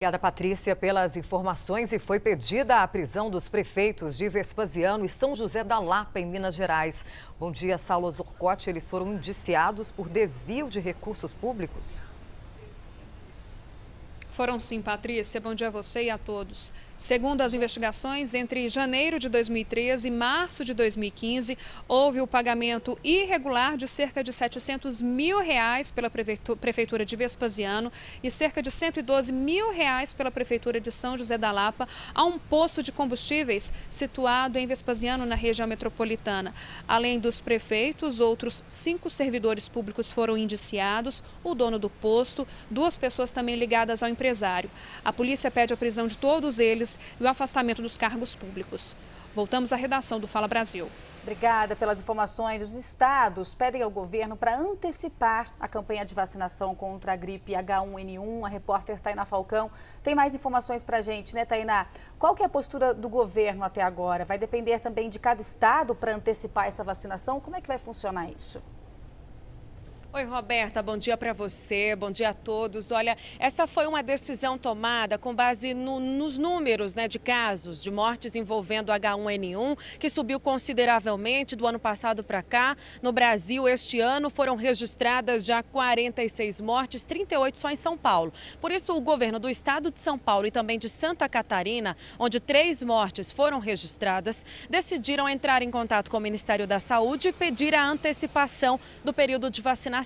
Obrigada, Patrícia, pelas informações. E foi pedida a prisão dos prefeitos de Vespasiano e São José da Lapa, em Minas Gerais. Bom dia, Saulo Zorcotti. Eles foram indiciados por desvio de recursos públicos? Foram sim, Patrícia. Bom dia a você e a todos. Segundo as investigações, entre janeiro de 2013 e março de 2015, houve o pagamento irregular de cerca de R$700 mil pela Prefeitura de Vespasiano e cerca de R$112 mil pela Prefeitura de São José da Lapa a um poço de combustíveis situado em Vespasiano, na região metropolitana. Além dos prefeitos, outros 5 servidores públicos foram indiciados, o dono do posto, 2 pessoas também ligadas ao empresário. A polícia pede a prisão de todos eles e o afastamento dos cargos públicos. Voltamos à redação do Fala Brasil. Obrigada pelas informações. Os estados pedem ao governo para antecipar a campanha de vacinação contra a gripe H1N1. A repórter Tainá Falcão tem mais informações para a gente, né, Tainá? Qual que é a postura do governo até agora? Vai depender também de cada estado para antecipar essa vacinação? Como é que vai funcionar isso? Oi, Roberta, bom dia para você, bom dia a todos. Olha, essa foi uma decisão tomada com base nos números, de casos de mortes envolvendo H1N1, que subiu consideravelmente do ano passado para cá. No Brasil, este ano, foram registradas já 46 mortes, 38 só em São Paulo. Por isso, o governo do estado de São Paulo e também de Santa Catarina, onde 3 mortes foram registradas, decidiram entrar em contato com o Ministério da Saúde e pedir a antecipação do período de vacinação.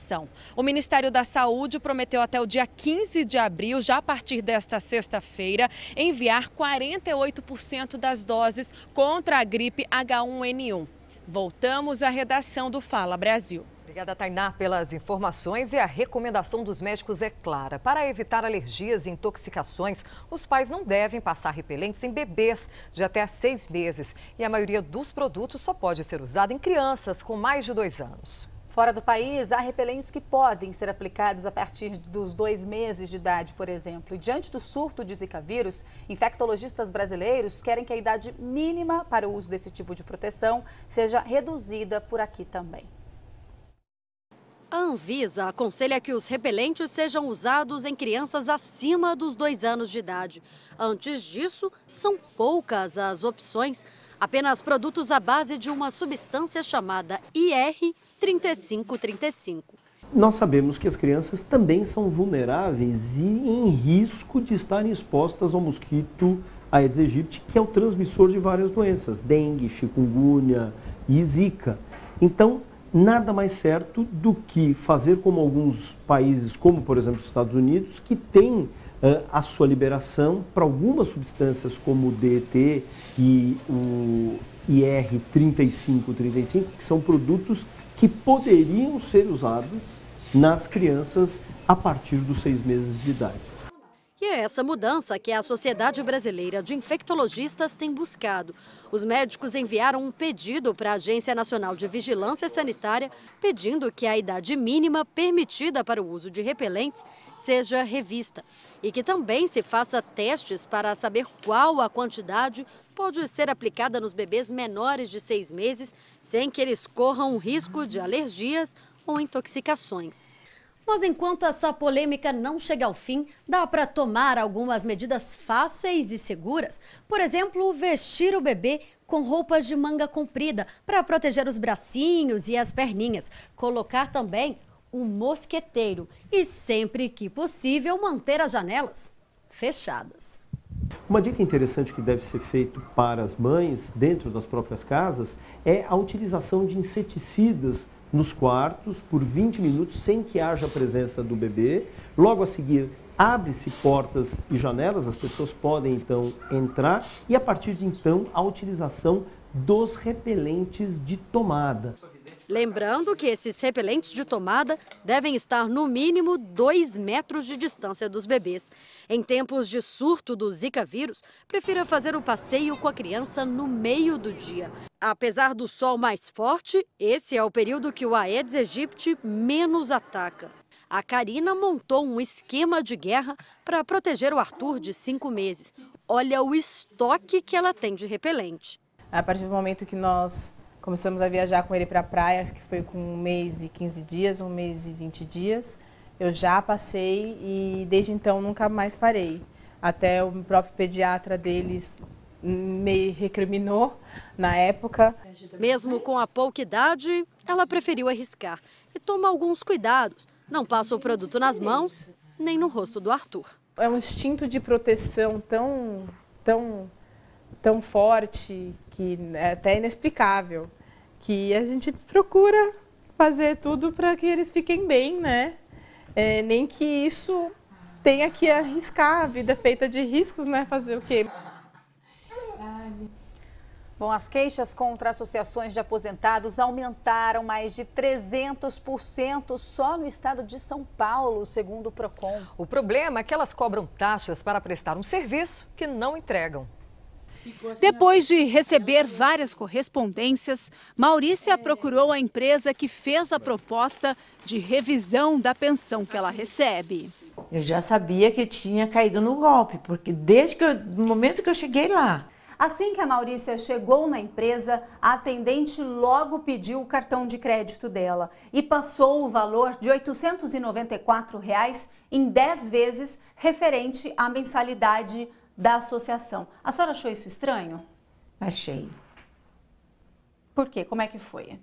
O Ministério da Saúde prometeu até o dia 15 de abril, já a partir desta sexta-feira, enviar 48% das doses contra a gripe H1N1. Voltamos à redação do Fala Brasil. Obrigada, Tainá, pelas informações. E a recomendação dos médicos é clara. Para evitar alergias e intoxicações, os pais não devem passar repelentes em bebês de até 6 meses. E a maioria dos produtos só pode ser usada em crianças com mais de 2 anos. Fora do país, há repelentes que podem ser aplicados a partir dos 2 meses de idade, por exemplo. E diante do surto de Zika vírus, infectologistas brasileiros querem que a idade mínima para o uso desse tipo de proteção seja reduzida por aqui também. A Anvisa aconselha que os repelentes sejam usados em crianças acima dos 2 anos de idade. Antes disso, são poucas as opções, apenas produtos à base de uma substância chamada IR3535. Nós sabemos que as crianças também são vulneráveis e em risco de estarem expostas ao mosquito Aedes aegypti, que é o transmissor de várias doenças, dengue, chikungunya e zika. Então, nada mais certo do que fazer como alguns países, como por exemplo os Estados Unidos, que têm a sua liberação para algumas substâncias como o DET e o IR3535, que são produtos que poderiam ser usados nas crianças a partir dos 6 meses de idade. E é essa mudança que a Sociedade Brasileira de Infectologistas tem buscado. Os médicos enviaram um pedido para a Agência Nacional de Vigilância Sanitária, pedindo que a idade mínima permitida para o uso de repelentes seja revista e que também se faça testes para saber qual a quantidade pode ser aplicada nos bebês menores de 6 meses, sem que eles corram o risco de alergias ou intoxicações. Mas enquanto essa polêmica não chega ao fim, dá para tomar algumas medidas fáceis e seguras. Por exemplo, vestir o bebê com roupas de manga comprida para proteger os bracinhos e as perninhas. Colocar também um mosqueteiro e, sempre que possível, manter as janelas fechadas. Uma dica interessante que deve ser feito para as mães dentro das próprias casas é a utilização de inseticidas nos quartos por 20 minutos sem que haja a presença do bebê. Logo a seguir, abre-se portas e janelas, as pessoas podem então entrar e a partir de então a utilização dos repelentes de tomada. Lembrando que esses repelentes de tomada devem estar no mínimo 2 metros de distância dos bebês. Em tempos de surto do Zika vírus, prefira fazer o passeio com a criança no meio do dia. Apesar do sol mais forte, esse é o período que o Aedes aegypti menos ataca. A Karina montou um esquema de guerra para proteger o Arthur de 5 meses. Olha o estoque que ela tem de repelente. A partir do momento que nós começamos a viajar com ele para a praia, que foi com 1 mês e 15 dias, 1 mês e 20 dias, eu já passei e desde então nunca mais parei. Até o próprio pediatra deles me recriminou na época. Mesmo com a pouca idade, ela preferiu arriscar e toma alguns cuidados. Não passa o produto nas mãos, nem no rosto do Arthur. É um instinto de proteção tão forte que é até inexplicável, que a gente procura fazer tudo para que eles fiquem bem, né? Nem que isso tenha que arriscar, a vida é feita de riscos, né? Fazer o quê? Bom, as queixas contra associações de aposentados aumentaram mais de 300% só no estado de São Paulo, segundo o Procon. O problema é que elas cobram taxas para prestar um serviço que não entregam. Depois de receber várias correspondências, Maurícia procurou a empresa que fez a proposta de revisão da pensão que ela recebe. Eu já sabia que tinha caído no golpe, porque desde o momento que eu cheguei lá. Assim que a Maurícia chegou na empresa, a atendente logo pediu o cartão de crédito dela e passou o valor de R$ 894 em 10 vezes referente à mensalidade da associação. A senhora achou isso estranho? Achei. Por quê? Como é que foi?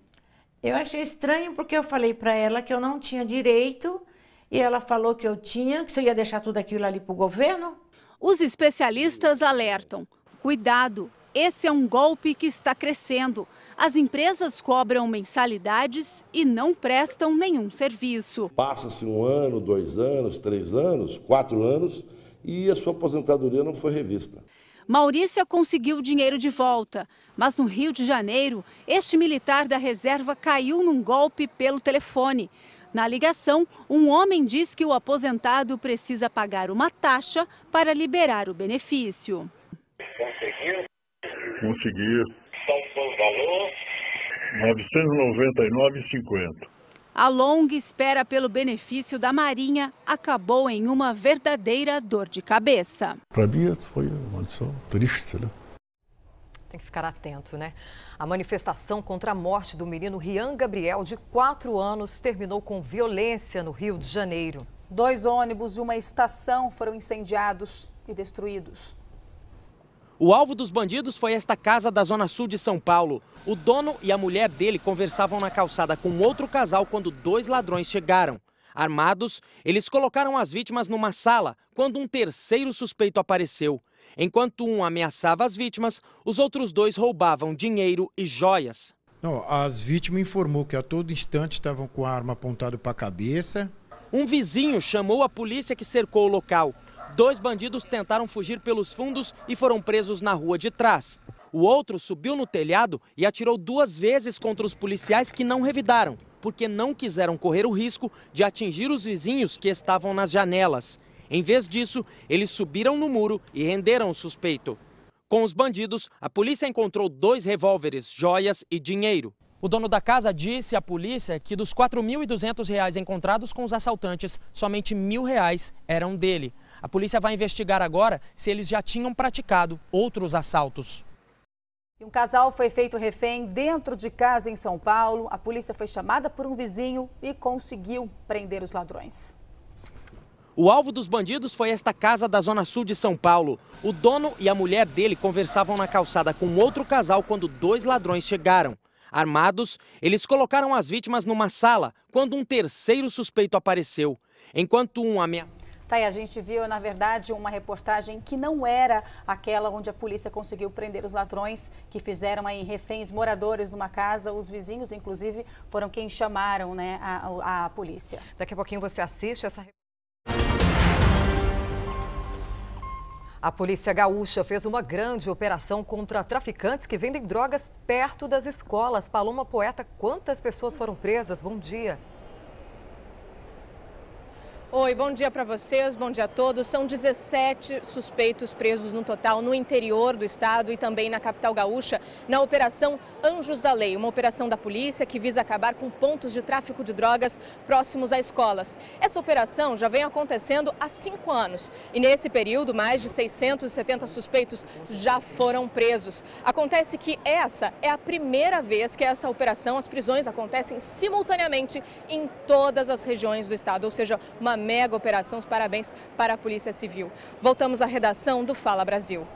Eu achei estranho porque eu falei para ela que eu não tinha direito e ela falou que eu tinha, que você ia deixar tudo aquilo ali para o governo. Os especialistas alertam. Cuidado, esse é um golpe que está crescendo. As empresas cobram mensalidades e não prestam nenhum serviço. Passa-se 1 ano, 2 anos, 3 anos, 4 anos e a sua aposentadoria não foi revista. Maurícia conseguiu o dinheiro de volta, mas no Rio de Janeiro, este militar da reserva caiu num golpe pelo telefone. Na ligação, um homem diz que o aposentado precisa pagar uma taxa para liberar o benefício. Consegui. Qual foi o valor? R$ 999,50. A longa espera pelo benefício da Marinha acabou em uma verdadeira dor de cabeça. Para mim foi uma lição triste, né? Tem que ficar atento, né? A manifestação contra a morte do menino Rian Gabriel, de 4 anos, terminou com violência no Rio de Janeiro. 2 ônibus de uma estação foram incendiados e destruídos. O alvo dos bandidos foi esta casa da Zona Sul de São Paulo. O dono e a mulher dele conversavam na calçada com outro casal quando 2 ladrões chegaram. Armados, eles colocaram as vítimas numa sala quando um terceiro suspeito apareceu. Enquanto um ameaçava as vítimas, os outros 2 roubavam dinheiro e joias. Não, as vítimas informou que a todo instante estavam com a arma apontada para a cabeça. Um vizinho chamou a polícia que cercou o local. 2 bandidos tentaram fugir pelos fundos e foram presos na rua de trás. O outro subiu no telhado e atirou 2 vezes contra os policiais que não revidaram, porque não quiseram correr o risco de atingir os vizinhos que estavam nas janelas. Em vez disso, eles subiram no muro e renderam o suspeito. Com os bandidos, a polícia encontrou 2 revólveres, joias e dinheiro. O dono da casa disse à polícia que dos R$ 4.200 encontrados com os assaltantes, somente R$ 1.000 eram dele. A polícia vai investigar agora se eles já tinham praticado outros assaltos. Um casal foi feito refém dentro de casa em São Paulo. A polícia foi chamada por um vizinho e conseguiu prender os ladrões. O alvo dos bandidos foi esta casa da Zona Sul de São Paulo. O dono e a mulher dele conversavam na calçada com outro casal quando 2 ladrões chegaram. Armados, eles colocaram as vítimas numa sala quando um terceiro suspeito apareceu. Enquanto um ameaçava... Tá, e a gente viu, na verdade, uma reportagem que não era aquela onde a polícia conseguiu prender os ladrões que fizeram aí reféns moradores numa casa. Os vizinhos, inclusive, foram quem chamaram, né, a polícia. Daqui a pouquinho você assiste essa... A polícia gaúcha fez uma grande operação contra traficantes que vendem drogas perto das escolas. Paloma Poeta, quantas pessoas foram presas? Bom dia. Oi, bom dia para vocês, bom dia a todos. São 17 suspeitos presos no total no interior do estado e também na capital gaúcha, na Operação Anjos da Lei, uma operação da polícia que visa acabar com pontos de tráfico de drogas próximos a escolas. Essa operação já vem acontecendo há 5 anos e nesse período mais de 670 suspeitos já foram presos. Acontece que essa é a primeira vez que essa operação, as prisões acontecem simultaneamente em todas as regiões do estado, ou seja, uma mega operação. Os parabéns para a Polícia Civil. Voltamos à redação do Fala Brasil.